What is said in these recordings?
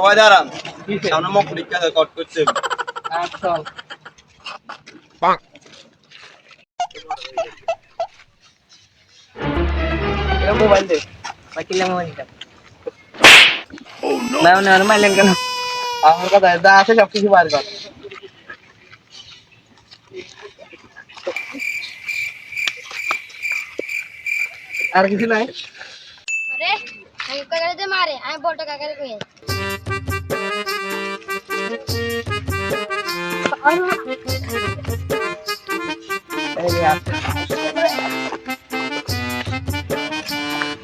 সবাই দাঁড়ান সামনে মক পরীক্ষা কট করছে চল মোবাইল দে বাকিলা মোবাইলটা না না মাইলেন কেন আমার কথা দা আছে সব কিছু বার কর আর কিছু নাই अरे আমি কাকারে মারে আমি বড় কাকারে কই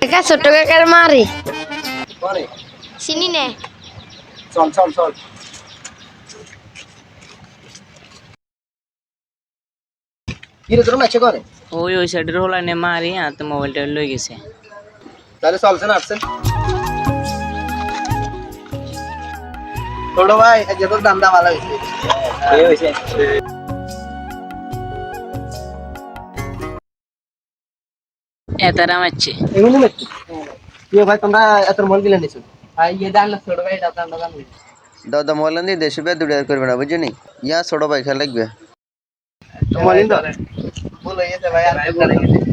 কাকা ছোট কাকারে মারে করে চিনি নে চল চল চল কিরে তোর ম্যাচ করে ওই সাইডের হলানে মারি আর তো মোবাইলটা লই গেছে তাহলে চলছে না আসছে ছোট ভাই আজ তোর দান্দা ভালো হইছে এই হইছে এতারা মারছে এগুলো নাকি কি ভাই তোমরা এত মন দিলে নিছো ভাই ये দান না ছোট ভাই দান্দা দান দাদা মোলান্দি দেশে বে দুড়িয়ার করবে না বুঝনি ইয়া ছোট ভাই খেলা লাগবে তো মলিন তো বলো এসে ভাই আর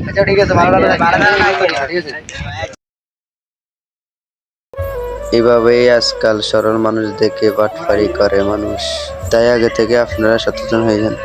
আচ্ছা ঠিক আছে ভালো লাগে ঠিক আছে এভাবেই আজকাল সরল মানুষ দেখে বাটপারি করে মানুষ তাই আগে থেকে আপনারা সচেতন হয়ে যান